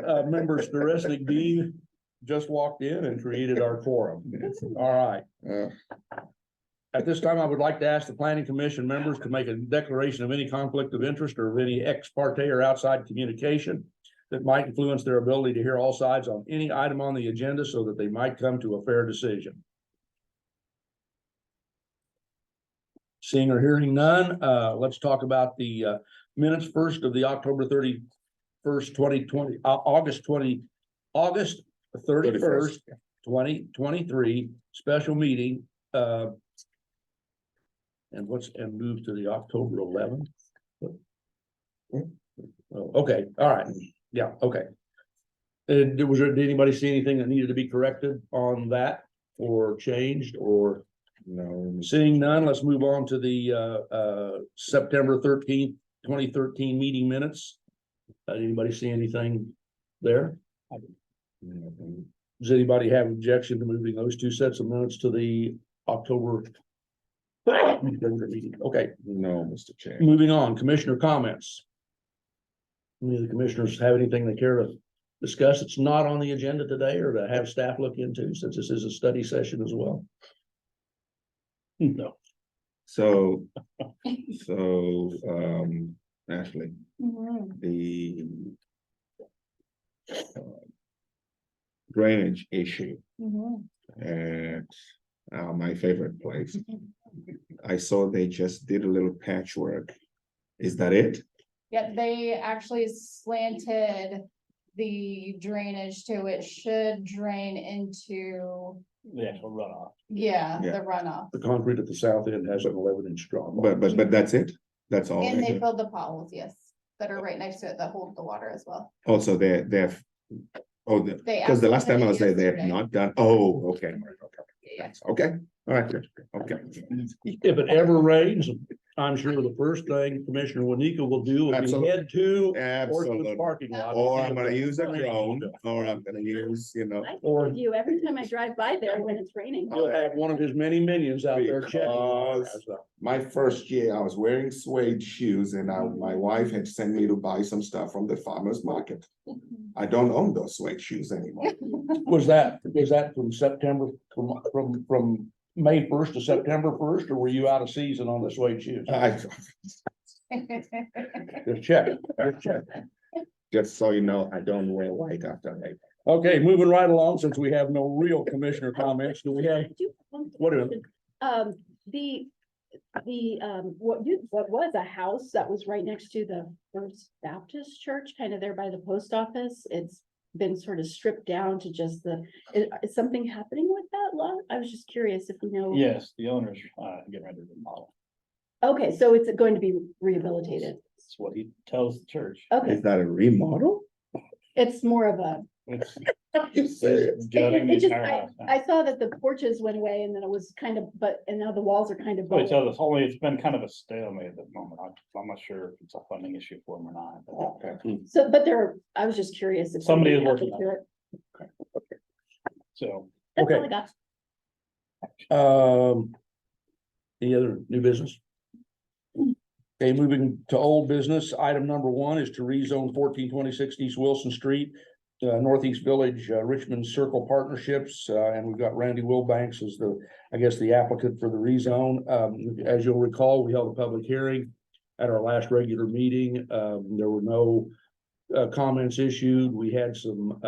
Member Staresnik Dean just walked in and created our quorum. All right. At this time, I would like to ask the planning commission members to make a declaration of any conflict of interest or of any ex parte or outside communication that might influence their ability to hear all sides on any item on the agenda so that they might come to a fair decision. Seeing or hearing none, let's talk about the minutes first of the October 31st, 2020, August 31st, 2023 special meeting. And move to the October 11th. Oh, okay, all right, yeah, okay. Did anybody see anything that needed to be corrected on that or changed or? No. Seeing none, let's move on to the September 13th, 2013 meeting minutes. Anybody see anything there? Does anybody have objection to moving those two sets of minutes to the October meeting? Okay. No, Mr. Chair. Moving on, commissioner comments. Any of the commissioners have anything they care to discuss? It's not on the agenda today or to have staff look into, since this is a study session as well. No. So, Ashley, the drainage issue at my favorite place. I saw they just did a little patchwork. Is that it? Yeah, they actually slanted the drainage to it should drain into The actual runoff. the Yeah. runoff. The concrete at the south end has an 11-inch drop. But that's it? That's all? And they filled the potholes, yes, that are right next to it that hold the water as well. Also, they've, They because the last time I was there, they have yesterday. not done, oh, okay. Yeah. Okay, all right, good, okay. If it ever rains, I'm sure the first thing Commissioner Wanika will do will be Absolutely. head to Absolutely. Portsmouth parking lot. Or I'm gonna use a drone, or I'm gonna use, Or You every time I drive by there when it's raining. you'll have one of his many minions out there checking. Because my first year, I was wearing suede shoes and my wife had sent me to buy some stuff from the farmer's market. I don't own those suede shoes anymore. Was that from September, from May 1st to September 1st, or were you out of season on the suede shoes? Just check. Just so you know, I don't wear white after April. Okay, moving right along, since we have no real commissioner comments, do we have, what is it? What was a house that was right next to the First Baptist Church, kind of there by the post office? It's been sort of stripped down to just is something happening with that lot? I was just curious if you know. Yes, the owner's getting ready to remodel. Okay, so it's going to be rehabilitated. That's what he tells the church. Okay, Is that a remodel? it's more of a. It's You serious? gutting the It just, entire house now. I saw that the porches went away and then it was kind of, and now the walls are kind of. So he tells us only it's been kind of a stalemate at the moment. I'm not sure if it's a funding issue for him or not. But Okay. So, but I was just curious if. Somebody is something working happened to it. so That's all Okay. I got. Any other new business? Okay, moving to old business, item number 1 is to rezone 1426 East Wilson Street, Northeast Village, Richmond Circle Partnerships, and we've got Randy Wilbanks as the applicant for the rezone. As you'll recall, we held a public hearing at our last regular meeting. There were no comments issued. We had some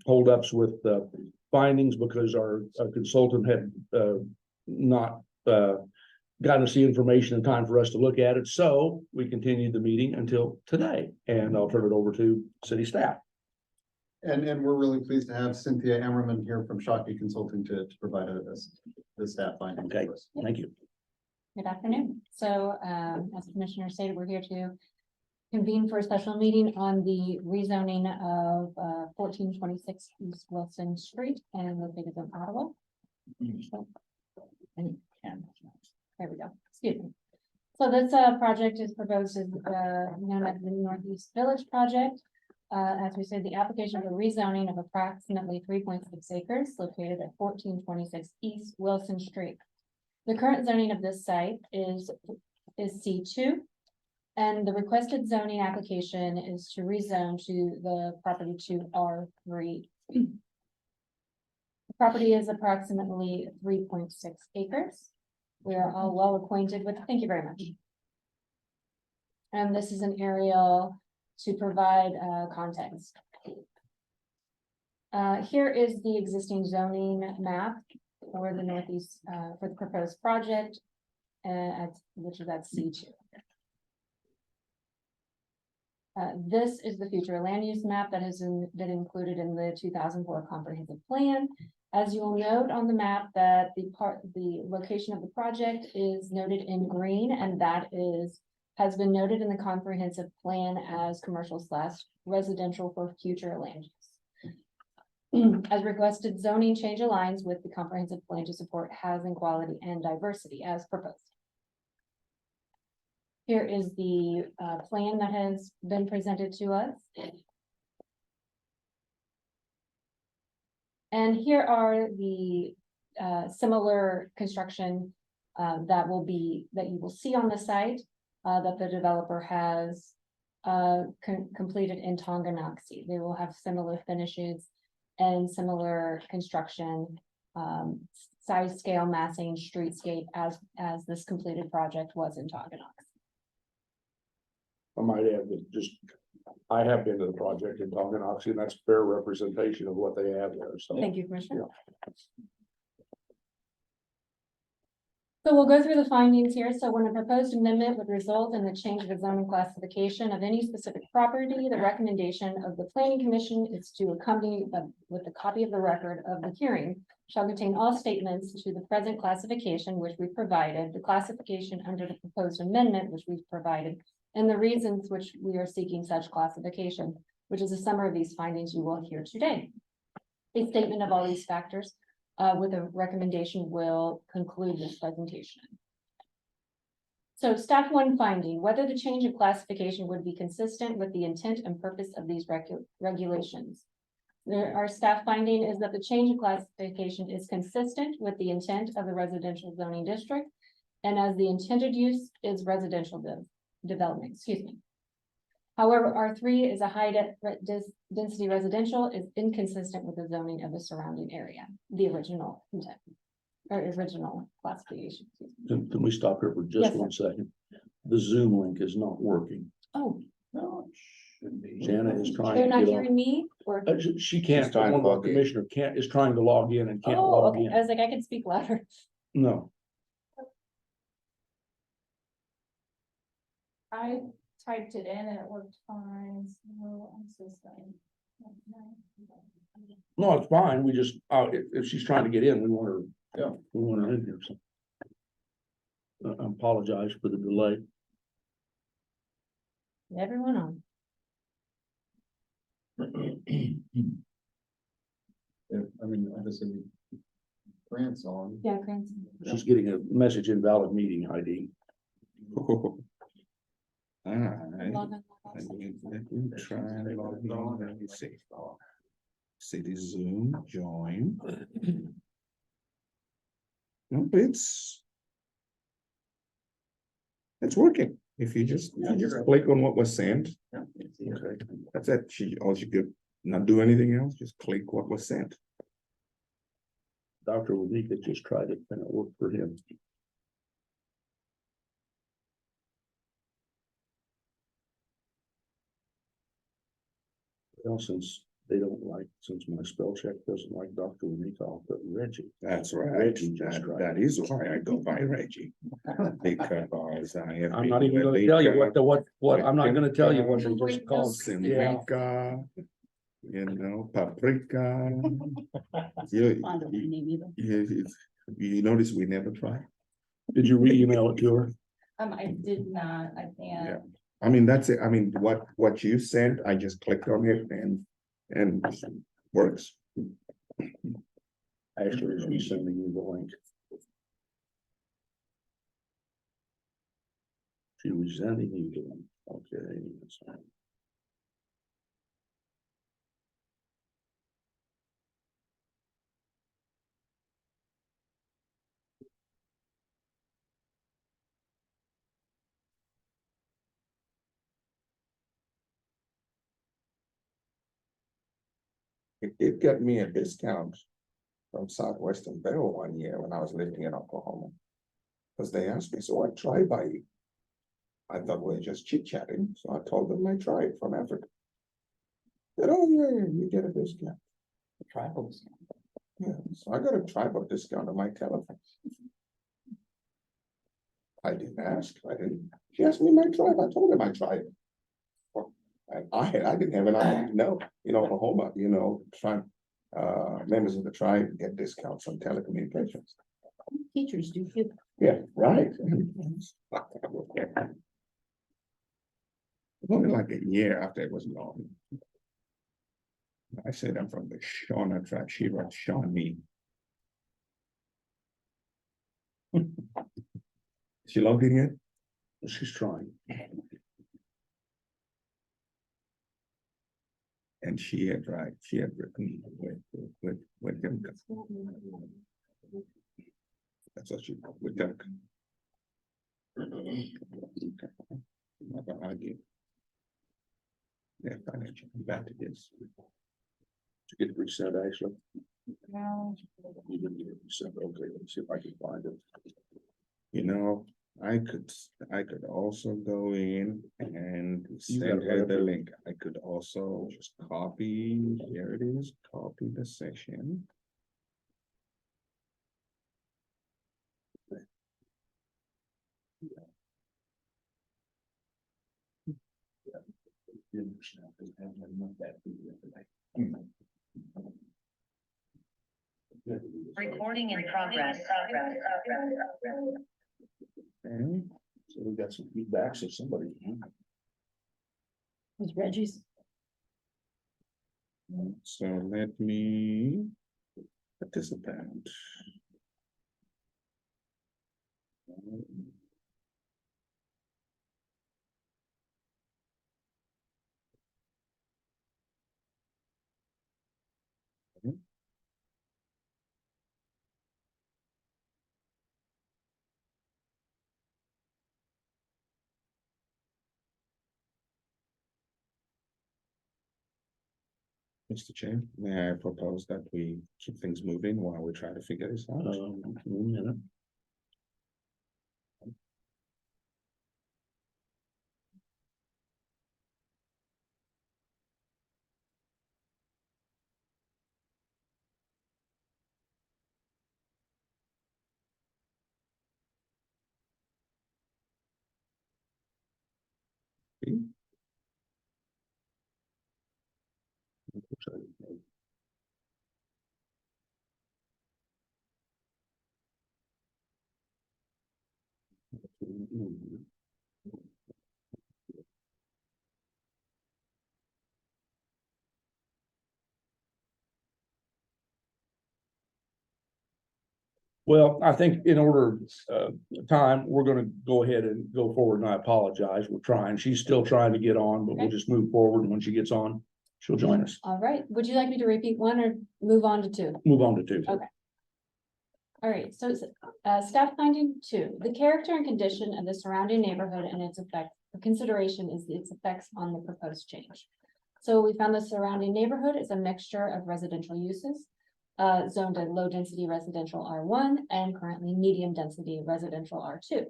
holdups with findings because our consultant had not gotten us the information in time for us to look at it. So we continued the meeting until today, and I'll turn it over to city staff. And we're really pleased to have Cynthia Emmerman here from Shockey Consulting to provide the staff finding. Okay, thank you. Good afternoon. So, as the commissioner stated, we're here to convene for a special meeting on the rezoning of 1426 East Wilson Street and located in Ottawa. There we go. Excuse me. So this project is proposed as known as the Northeast Village Project. As we said, the application for rezoning of approximately 3.6 acres located at 1426 East Wilson Street. The current zoning of this site is C2. And the requested zoning application is to rezone to the property to R3. The property is approximately 3.6 acres. We are all well acquainted with, thank you very much. And this is an aerial to provide context. Here is the existing zoning map for the northeast, for the proposed project, which is at C2. This is the future land use map that has been included in the 2004 comprehensive plan. As you will note on the map that the location of the project is noted in green, and that has been noted in the comprehensive plan as commercial / residential for future land use. As requested, zoning change aligns with the comprehensive plan to support housing quality and diversity as proposed. Here is the plan that has been presented to us. And here are the similar construction that you will see on the site that the developer has completed in Tonganoxie. They will have similar finishes and similar construction, size, scale, massing, streetscape as this completed project was in Tonganoxie. I might add that I have been to the project in Tonganoxie, and that's a fair representation of what they have there, so. Thank you, Commissioner. So we'll go through the findings here. So when a proposed amendment would result in the change of a zoning classification of any specific property, the recommendation of the planning commission is to accompany with a copy of the record of the hearing shall contain all statements to the present classification which we provided, the classification under the proposed amendment which we've provided, and the reasons which we are seeking such classification, which is a summary of these findings you will hear today. A statement of all these factors with a recommendation will conclude this presentation. So step one finding, whether the change of classification would be consistent with the intent and purpose of these regulations. Our staff finding is that the change of classification is consistent with the intent of the residential zoning district, and as the intended use is residential development, excuse me. However, R3 is a high density residential is inconsistent with the zoning of the surrounding area, the original intent or original classification. Can we stop here for just Yes, sir. 1 second? The Zoom link is not working. Oh, No, it should be. Jana is trying they're to not get hearing me or? on. She can't, She's trying to one of our log in. commissioner is trying to log in and can't Oh, log okay. in. I was like, I can speak louder. No, I typed it in and it worked fine, so I'm so sorry. no, it's fine. We just, if she's trying to get in, we want her, we want her in here, so. I apologize for the delay. Everyone on. I mean, obviously, Grant's on. Yeah, Cranston. She's getting a message invalid meeting ID. Alright, Log on, log let on. me try and log in. Let me see. City Zoom, join. Nope, it's working. If you just click on what was sent. Okay, that's it. All you could not do anything else, just click what was sent. Dr. Wanika just tried it and it worked for him. Well, since my spell check doesn't like Dr. Wanika, I'll put Reggie. That's right. Reggie just tried. That is why I go by Reggie. Because I have. I'm not even gonna tell you what, I'm not gonna tell you what they just called. Yeah. Paprika, you know, paprika. You, I don't name either. you notice we never try. Did you re-email it to her? I did not, I Yeah. can't. I mean, that's it. I mean, what you sent, I just clicked on it and works. Ashley is resending you the link. She resending you the link. Okay. That's fine. It did get me a discount from Southwestern Bell one year when I was living in Oklahoma. Cause they asked me, so what tribe are you? I thought we were just chit chatting, so I told them my tribe from Africa. Said, oh yeah, you get a discount. Tribal. Yeah, so I got a tribal discount on my telephone. I didn't ask, she asked me my tribe, I told her my tribe. Well, I didn't have an idea, no, in Oklahoma, tribe, members of the tribe get discounts on telecommunications. Teachers do too. Yeah, right. Only like a year after it was gone. I said I'm from the Shauna tribe, she wrote Shawnee. She logged in yet? She's trying. And she had written with him. That's what she, with Doug. Not gonna argue. Yeah, financial advantages. To get it reset, actually. No. You didn't get it reset, okay, let me see if I can find it. I could also go in and You send got it her right the there. link. I could also just copy, here it is, copy the session. Recording in progress. Okay, So we got some feedback, so somebody. Was Reggie's. so let me participant. Mr. Chair, may I propose that we keep things moving while we try to figure this out? 1 minute. Well, I think in order time, we're gonna go ahead and go forward, and I apologize, we're trying, she's still trying to get on, but we'll Okay. just move forward, and when she gets on, she'll join us. All right, would you like me to repeat one or move on to two? Move on to two. Okay. All right, so staff finding 2, the character and condition of the surrounding neighborhood and its effect, the consideration is its effects on the proposed change. So we found the surrounding neighborhood is a mixture of residential uses. Zoned at low density residential R1 and currently medium density residential R2.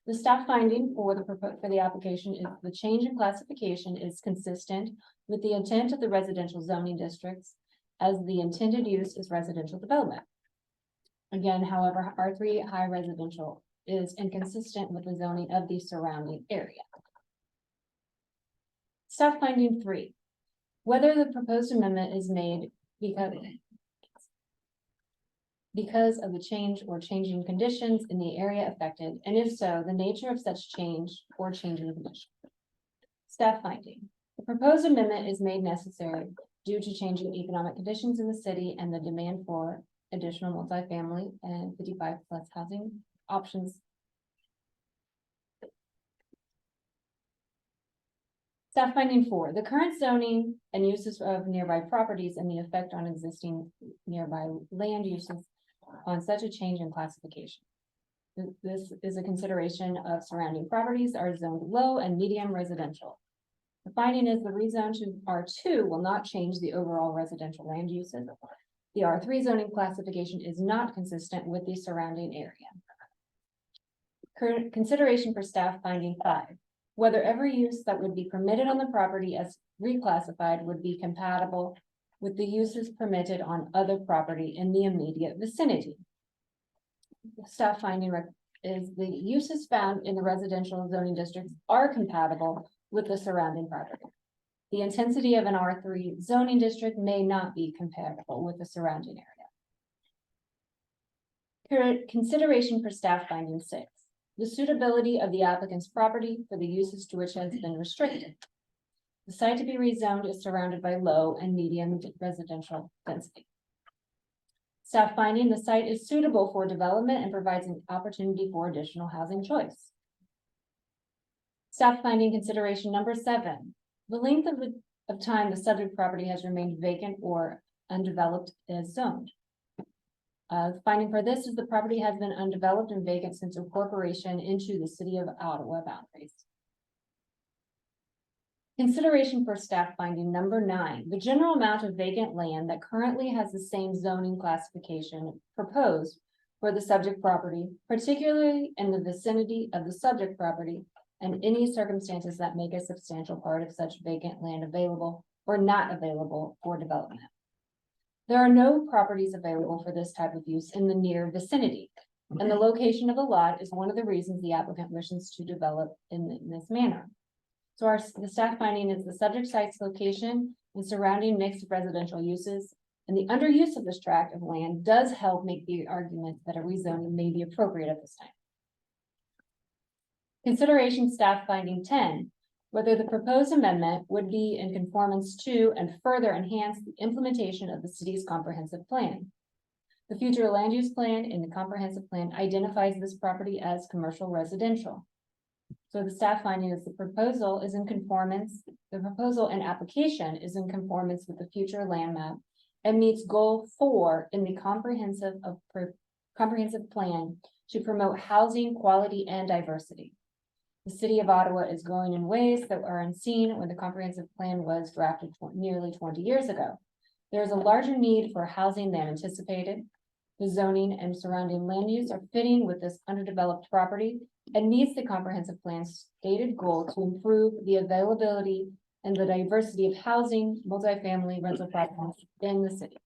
The staff finding for the application is the change in classification is consistent with the intent of the residential zoning districts as the intended use is residential development. Again, however, R3 high residential is inconsistent with the zoning of the surrounding area. Staff finding 3, whether the proposed amendment is made because of the change or changing conditions in the area affected, and if so, the nature of such change or changing condition. Staff finding, the proposed amendment is made necessary due to changing economic conditions in the city and the demand for additional multifamily and 55+ housing options. Staff finding 4, the current zoning and uses of nearby properties and the effect on existing nearby land uses on such a change in classification. This is a consideration of surrounding properties are zoned low and medium residential. The finding is the rezone to R2 will not change the overall residential land uses. The R3 zoning classification is not consistent with the surrounding area. Current consideration for staff finding 5, whether every use that would be permitted on the property as reclassified would be compatible with the uses permitted on other property in the immediate vicinity. The staff finding is the uses found in the residential zoning districts are compatible with the surrounding property. The intensity of an R3 zoning district may not be compatible with the surrounding area. Consideration for staff finding 6, the suitability of the applicant's property for the uses to which has been restricted. The site to be rezoned is surrounded by low and medium residential density. Staff finding the site is suitable for development and provides an opportunity for additional housing choice. Staff finding consideration number 7, the length of time the subject property has remained vacant or undeveloped as zoned. Finding for this is the property has been undeveloped and vacant since incorporation into the city of Ottawa boundaries. Consideration for staff finding number 9, the general amount of vacant land that currently has the same zoning classification proposed for the subject property, particularly in the vicinity of the subject property, and any circumstances that make a substantial part of such vacant land available or not available for development. There are no properties available for this type of use in the near vicinity, and the location of the lot is one of the reasons the applicant wishes to develop in this manner. So the staff finding is the subject site's location and surrounding mixed residential uses, and the underuse of this tract of land does help make the argument that a rezoning may be appropriate at this time. Consideration staff finding 10, whether the proposed amendment would be in conformance to and further enhance the implementation of the city's comprehensive plan. The future land use plan in the comprehensive plan identifies this property as commercial residential. So the staff finding is the proposal is in conformance, the proposal and application is in conformance with the future land map and meets goal 4 in the comprehensive plan to promote housing quality and diversity. The city of Ottawa is growing in ways that are unseen when the comprehensive plan was drafted nearly 20 years ago. There is a larger need for housing than anticipated. The zoning and surrounding land use are fitting with this underdeveloped property and meets the comprehensive plan's stated goal to improve the availability and the diversity of housing, multifamily rental properties in the city.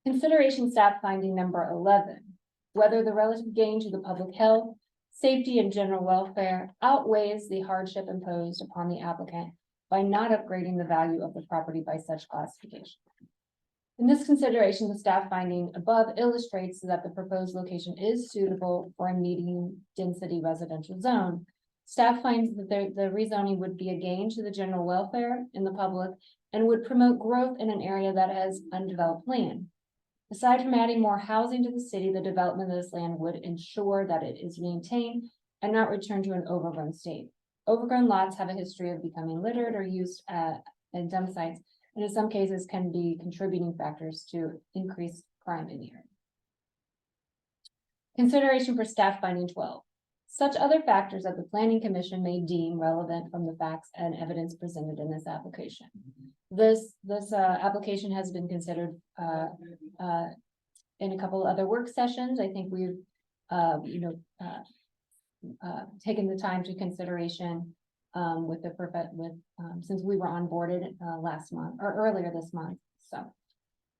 Consideration staff finding number 11, whether the relative gain to the public health, safety, and general welfare outweighs the hardship imposed upon the applicant by not upgrading the value of the property by such classification. In this consideration, the staff finding above illustrates that the proposed location is suitable for a medium density residential zone. Staff finds that the rezoning would be a gain to the general welfare in the public and would promote growth in an area that has undeveloped land. Aside from adding more housing to the city, the development of this land would ensure that it is maintained and not returned to an overgrown state. Overgrown lots have a history of becoming littered or used in dump sites, and in some cases can be contributing factors to increased crime in the area. Consideration for staff finding 12. Such other factors that the planning commission may deem relevant from the facts and evidence presented in this application. This application has been considered in a couple other work sessions. I think we've taken the time to consideration since we were onboarded last month or earlier this month. So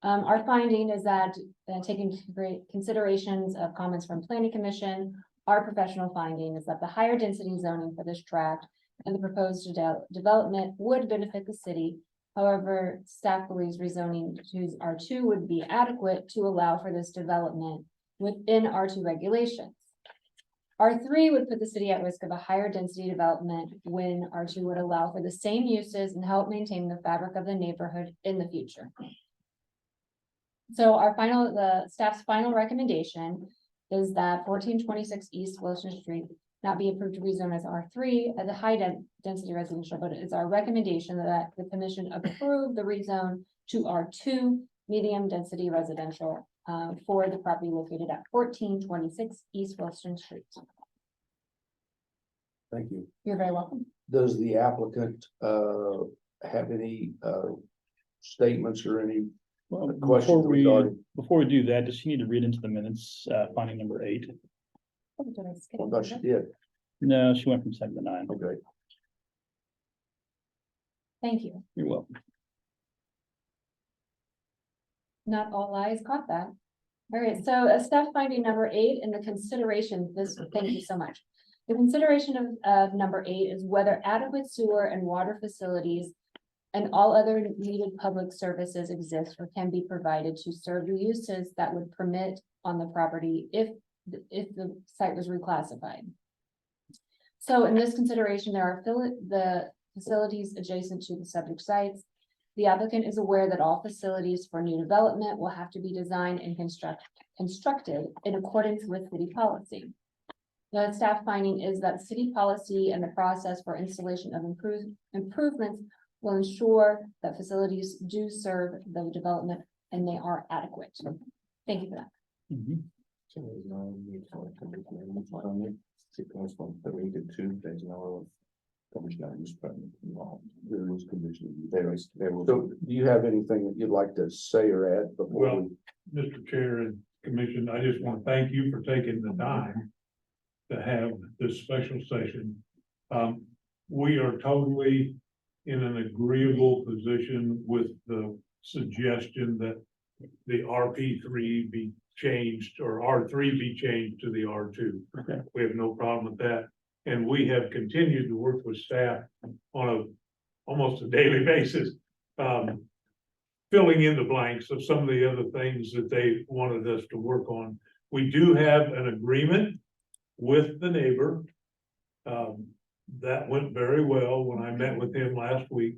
our finding is that taking great considerations of comments from planning commission, our professional finding is that the higher density zoning for this tract and the proposed development would benefit the city. However, staff believes rezoning to R2 would be adequate to allow for this development within R2 regulations. R3 would put the city at risk of a higher density development when R2 would allow for the same uses and help maintain the fabric of the neighborhood in the future. So the staff's final recommendation is that 1426 East Wilson Street not be approved to rezone as R3 as a high density residential, but it's our recommendation that the commission approve the rezone to R2 medium density residential for the property located at 1426 East Wilson Street. Thank you. You're very welcome. Does the applicant, have any, statements or any Well, questions regarding? before we do that, does she need to read into the minutes, finding number 8? Oh, did I skip I thought she over? did, No, she went from 7 to 9. okay. Thank you. You're welcome. Not all eyes caught that. All right, so staff finding number 8 in the consideration, thank you so much. The consideration of number 8 is whether adequate sewer and water facilities and all other needed public services exist or can be provided to serve the uses that would permit on the property if the site was reclassified. So in this consideration, there are the facilities adjacent to the subject sites. The applicant is aware that all facilities for new development will have to be designed and constructed in accordance with city policy. The staff finding is that city policy and the process for installation of improvements will ensure that facilities do serve the development and they are adequate. Thank you for that. Mhm. So there's no need for a commission on it. It goes from 3 to 2, there's no commissioner use permit involved. There is commission, there was. So do you have anything that you'd like to say or add before Well, we? Mr. Chair and Commission, I just want to thank you for taking the time to have this special session. We are totally in an agreeable position with the suggestion that the RP3 be changed or R3 be changed to the R2. Okay. We have no problem with that. And we have continued to work with staff on almost a daily basis, filling in the blanks of some of the other things that they wanted us to work on. We do have an agreement with the neighbor. That went very well when I met with him last week.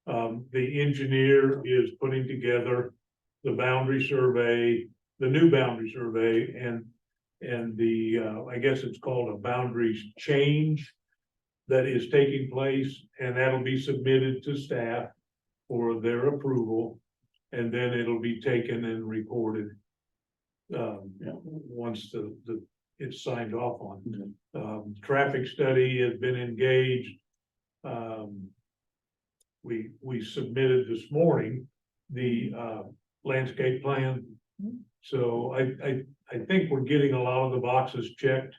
The engineer is putting together the boundary survey, the new boundary survey, and the, I guess it's called a boundaries change that is taking place, and that'll be submitted to staff for their approval, and then it'll be taken and recorded once it's signed off on. Traffic study has been engaged. We submitted this morning the landscape plan. So I think we're getting a lot of the boxes checked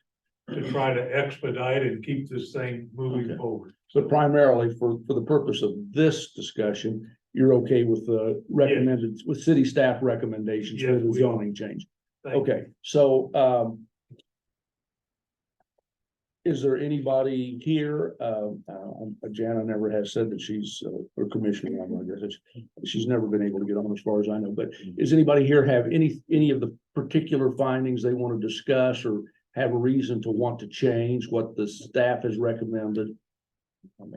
to try to expedite and keep this thing moving Okay. forward. So primarily for the purpose of this discussion, you're okay with the recommended, with city staff recommendations for Yes, the we are. zoning change? Thank you. Okay, so, is there anybody here, Jana never has said that she's, or Commissioner, I guess, she's never been able to get on as far as I know, but does anybody here have any of the particular findings they want to discuss or have a reason to want to change what the staff has recommended?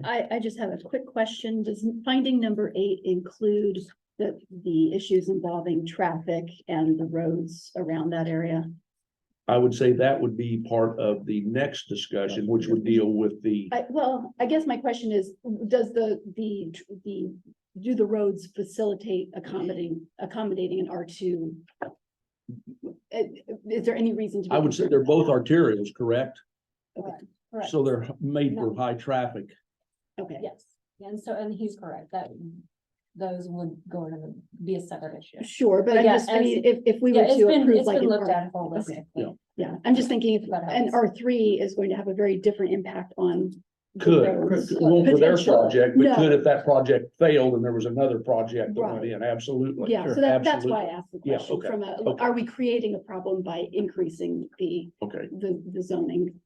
I just have a quick question. Does finding number 8 include the issues involving traffic and the roads around that area? I would say that would be part of the next discussion, which would deal with the, I guess my question is, does do the roads facilitate accommodating an R2? Is there any reason to? I would say they're both arterials, correct? Okay, Correct. So they're made for high traffic. okay. Yes, and he's correct, that those would go to be a separate issue. Sure, but But I'm yeah, just, I mean, if we were Yeah, it's to been, approve it's like. been an looked R- at holistically. Yeah, I'm just thinking if That an helps. R3 is going to have a very different impact on. the Could, roads. won't for their Potential. project, but No. could if that project failed and there was another project that went Right. in, absolutely. Yeah, Sure, so that's why I absolutely. asked the Yeah, question okay, from okay. are we creating a problem by increasing Okay, the zoning?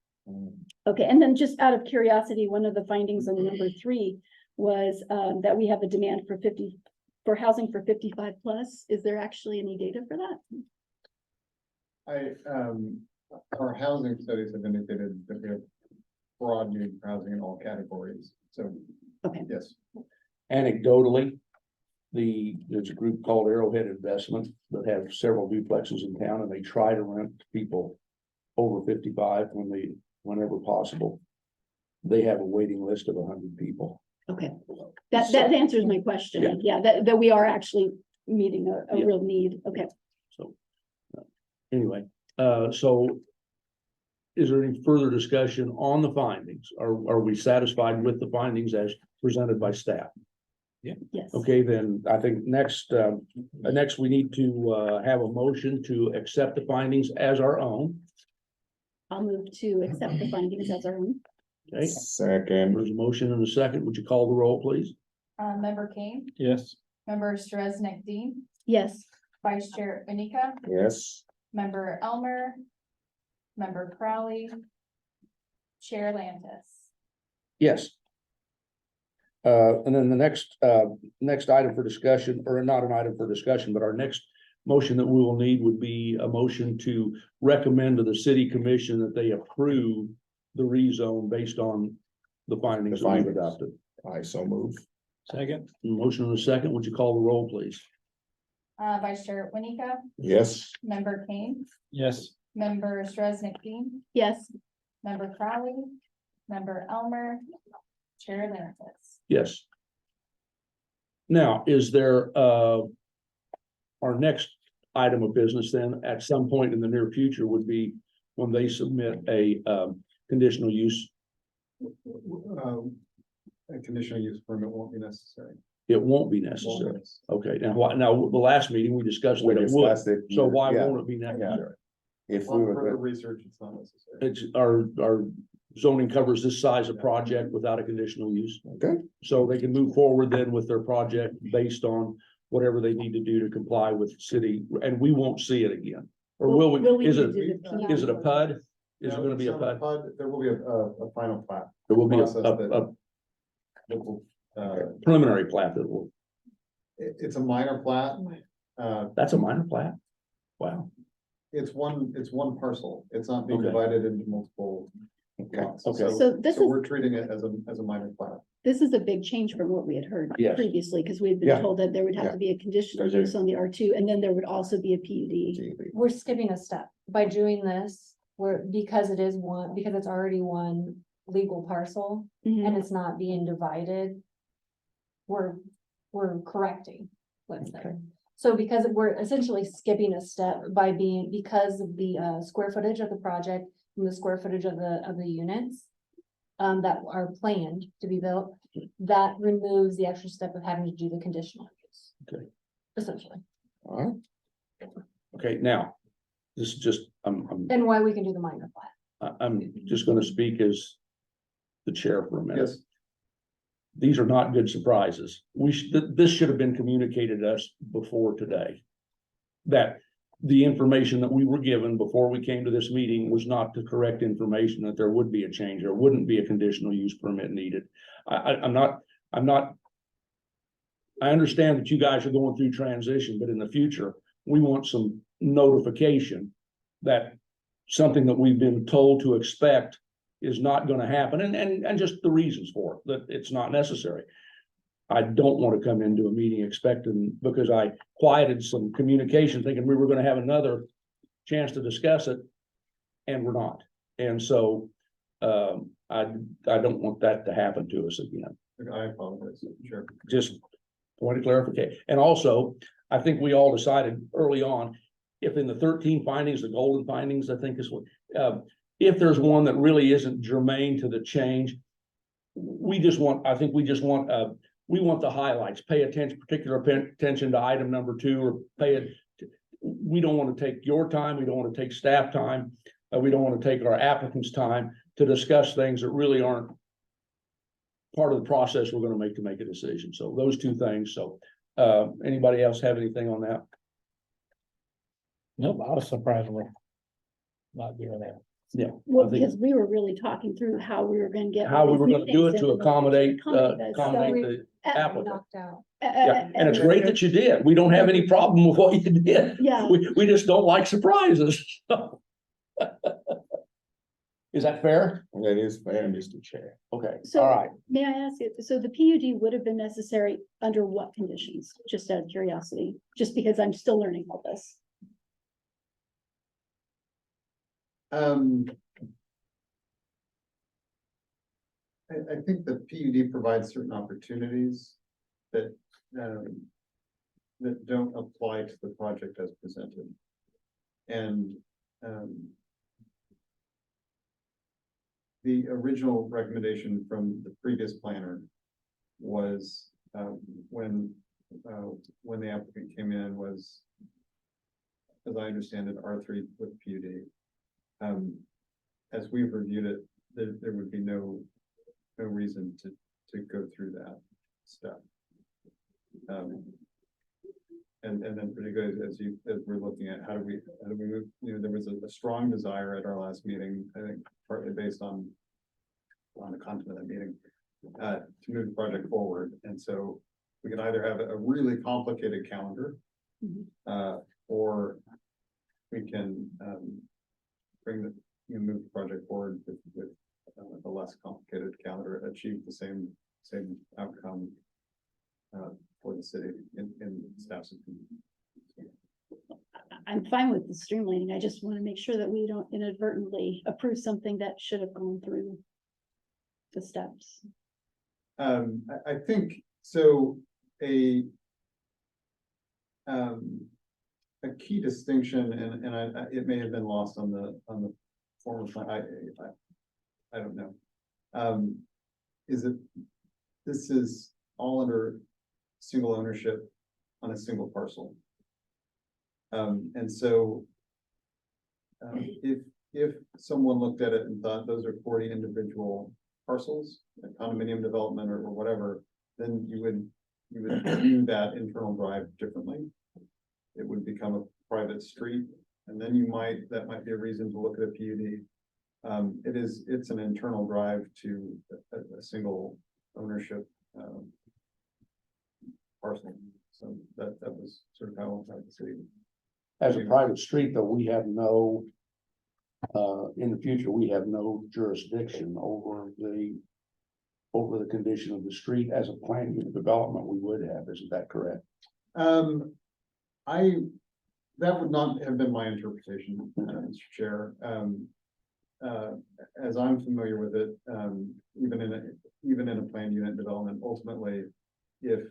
Okay, and then just out of curiosity, one of the findings on number 3 was that we have a demand for housing for 55 plus. Is there actually any data for that? Our housing studies have indicated that we have broad need for housing in all categories, so. Okay. Yes. anecdotally, there's a group called Arrowhead Investment that have several duplexes in town and they try to rent to people over 55 whenever possible. They have a waiting list of 100 people. Okay, that answers my question. Yeah, that we are actually meeting a Yeah. real need. Okay, So, anyway, so is there any further discussion on the findings? Are we satisfied with the findings as presented by staff? Yes. Okay, then I think next we need to have a motion to accept the findings as our own. I'll move to accept the findings as our own. Okay, Second, there's a motion and a second. Would you call the roll, please? Member Kane, Yes. member Straisnick Dean, Yes. vice chair Unica, yes, member Elmer, member Crowley, chair Lantis. Yes. And then the next item for discussion, or not an item for discussion, but our next motion that we will need would be a motion to recommend to the city commission that they approve the rezone based on the findings that we've findings. adopted. I so move. Second. Motion and a second. Would you call the roll, please? Vice chair Unica, Yes, member Kane, Yes. member Straisnick Dean, Yes. member Crowley, member Elmer, chair Lantis. Yes. Now, is there, our next item of business then, at some point in the near future, would be when they submit a, conditional use. A conditional use permit won't be necessary. It won't be necessary. Okay, now, now, the last meeting, we discussed we that it would, discussed it. so why yeah, won't it be necessary? If we On were, further to- research, it's not necessary. It's, our zoning covers this size of project without a conditional use. okay, So they can move forward then with their project based on whatever they need to do to comply with city, and we won't see it again. Or will we, is it, do the is it a PUD? Is it No, gonna be a it's not PUD? There will be a final plat. There will be process a that will, preliminary plat that will, it's a minor plat. that's a minor plat? Wow, It's one parcel. It's not being Okay. divided into multiple okay. lots. Okay. So this So is, we're treating it as a minor plat. this is a big change from what we had heard Yes. previously, because we had Yeah. been told that there would have Yeah. to be a conditional There's a- use on the R2, and then there would also be a PUD. TV. We're skipping a step by doing this, because it's already one legal parcel Mhm. and it's not being divided. We're correcting, let's say. Okay. So because we're essentially skipping a step because of the square footage of the project and the square footage of the units. That are planned to be built, that removes the extra step of having to do the conditional use. Okay. Essentially, All right, okay, now, this is just, and why we can do the minor plat. I'm just gonna speak as the chair for a minute. Yes, These are not good surprises. This should have been communicated to us before today. That the information that we were given before we came to this meeting was not the correct information, that there would be a change, there wouldn't be a conditional use permit needed. I'm not. I understand that you guys are going through transition, but in the future, we want some notification that something that we've been told to expect is not gonna happen, and just the reasons for it, that it's not necessary. I don't want to come into a meeting expecting, because I quieted some communication, thinking we were gonna have another chance to discuss it, and we're not. And so, I don't want that to happen to us again. I apologize, sure. Just point of clarification. And also, I think we all decided early on, if in the 13 findings, the golden findings, I think is what, if there's one that really isn't germane to the change, we want the highlights, pay particular attention to item number 2, or we don't want to take your time, we don't want to take staff time, we don't want to take our applicants' time to discuss things that really aren't part of the process we're going to make a decision. So those 2 things. So, anybody else have anything on that? Nope, I was surprisingly not doing that. Yeah. Well, I think- because we were really talking through how we were gonna get. How we all were these gonna do it meetings to and accommodate us. So, the applicant. Knocked out. Yeah, and it's great that you did. We don't have any problem with what you did. Yeah. We just don't like surprises. Is that fair? that is fair, Mr. Chair. Okay, So- all right. May I ask you, so the PUD would have been necessary under what conditions? Just out of curiosity, just because I'm still learning all this. I think the PUD provides certain opportunities that, that don't apply to the project as presented. And, the original recommendation from the previous planner was, when the applicant came in was, as I understand it, R3 with PUD. As we've reviewed it, there would be no reason to go through that step. And then particularly as we're looking at how do we move, there was a strong desire at our last meeting, I think partly based on the content of that meeting, to move the project forward. And so we can either have a really complicated calendar, or we can move the project forward with a less complicated calendar, achieve the same outcome for the city in staff's opinion. I'm fine with the streamlining. I just want to make sure that we don't inadvertently approve something that should have gone through the steps. I think so. A key distinction, and it may have been lost on the former plan. I don't know. Is that this is all under single ownership on a single parcel. And so if someone looked at it and thought those are 40 individual parcels, a condominium development or whatever, then you would view that internal drive differently. It would become a private street, and then that might be a reason to look at a PUD. It's an internal drive to a single ownership parcel. So that was sort of how I see it. As a private street, though, we have no, in the future, we have no jurisdiction over the condition of the street. As a planned unit development, we would have, isn't that correct? That would not have been my interpretation, Mr. Chair. As I'm familiar with it, even in a planned unit development, ultimately, if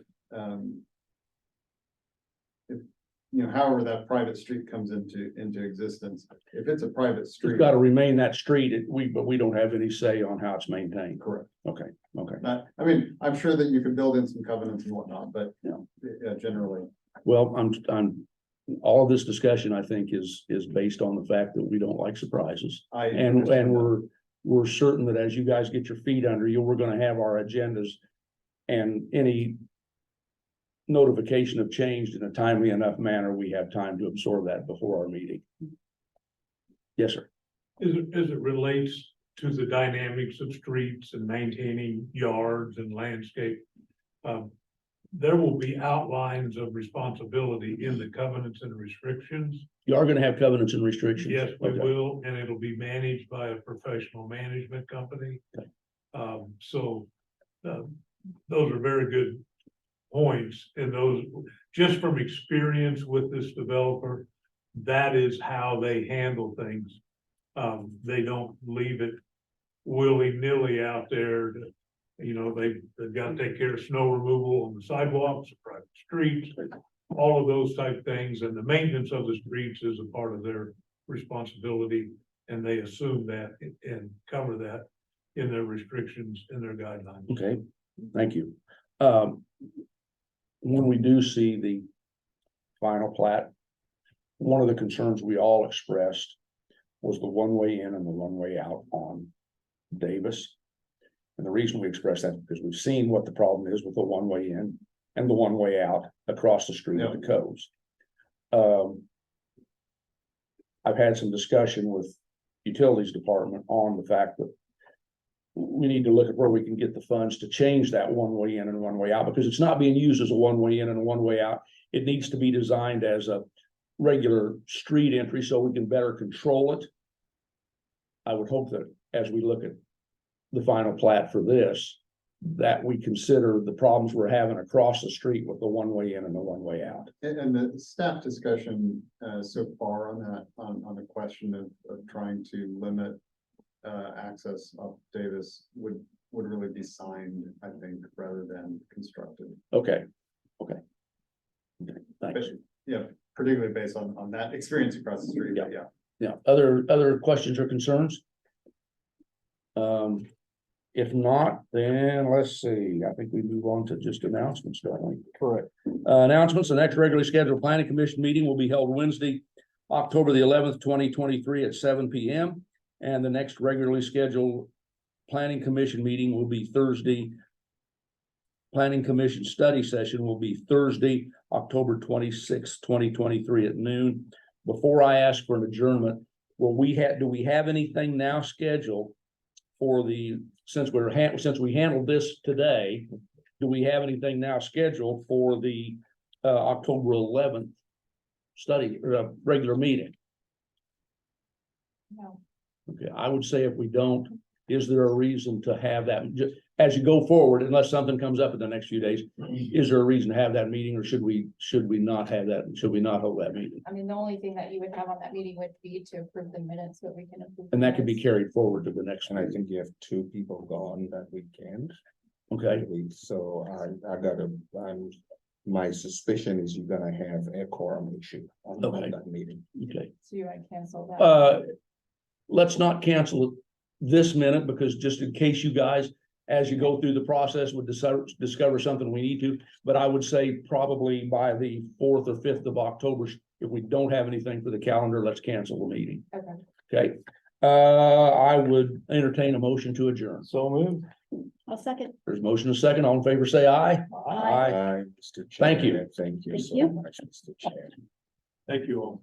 however that private street comes into existence, if it's a private street. It's got to remain that street, but we don't have any say on how it's maintained. Correct. Okay. I mean, I'm sure that you could build in some covenants and whatnot, but Yeah. Generally. Well, all of this discussion, I think, is based on the fact that we don't like surprises. And we're certain that as you guys get your feet under you, we're gonna have our agendas and any notification of change in a timely enough manner, we have time to absorb that before our meeting. Yes, sir. As it relates to the dynamics of streets and maintaining yards and landscape, there will be outlines of responsibility in the covenants and restrictions. You are gonna have covenants and restrictions? Yes, we Okay. will, and it'll be managed by a professional management company. Okay. Those are very good points, and those, just from experience with this developer, that is how they handle things. They don't leave it willy-nilly out there. They've got to take care of snow removal on the sidewalks, private streets, all of those type things, and the maintenance of the streets is a part of their responsibility, and they assume that and cover that in their restrictions and their guidelines. Okay, thank you. When we do see the final plat, one of the concerns we all expressed was the one-way in and the one-way out on Davis. And the reason we expressed that is because we've seen what the problem is with the one-way in and the one-way out across the street at the Coves. I've had some discussion with utilities department on the fact that we need to look at where we can get the funds to change that one-way in and one-way out, because it's not being used as a one-way in and a one-way out. It needs to be designed as a regular street entry so we can better control it. I would hope that as we look at the final plat for this, that we consider the problems we're having across the street with the one-way in and the one-way out. And the staff discussion so far on that, on the question of trying to limit access up Davis would really be signed, I think, rather than constructed. Okay, thanks. Yeah, particularly based on that experience across the street. Yeah. Other questions or concerns? If not, then let's see, I think we move on to just announcements, don't we? Correct. Announcements, the next regularly scheduled planning commission meeting will be held Wednesday, October the 11th, 2023 at 7 p.m. And the next regularly scheduled planning commission meeting will be Thursday. Planning commission study session will be Thursday, October 26th, 2023 at noon. Before I ask for an adjournment, do we have anything now scheduled for since we handled this today, do we have anything now scheduled for the October 11th study or regular meeting? No. Okay, I would say if we don't, is there a reason to have that, as you go forward, unless something comes up in the next few days, is there a reason to have that meeting, or should we not have that, should we not hold that meeting? I mean, the only thing that you would have on that meeting would be to approve the minutes, but we can approve. And the that could be minutes. carried forward to the next And I meeting, think you have 2 people gone that weekend. okay? So my suspicion is you're gonna have a quorum issue on Okay. that meeting. Okay. So you might cancel that. Let's not cancel it this minute, because just in case you guys, as you go through the process, would discover something we need to, but I would say probably by the 4th or 5th of October, if we don't have anything for the calendar, let's cancel the meeting, Okay. okay? I would entertain a motion to adjourn. So moved. I'll second. There's motion and second, all in favor, say aye. Mr. Thank you. Chair, thank you Thank so you. much, Mr. Chair. Thank you all.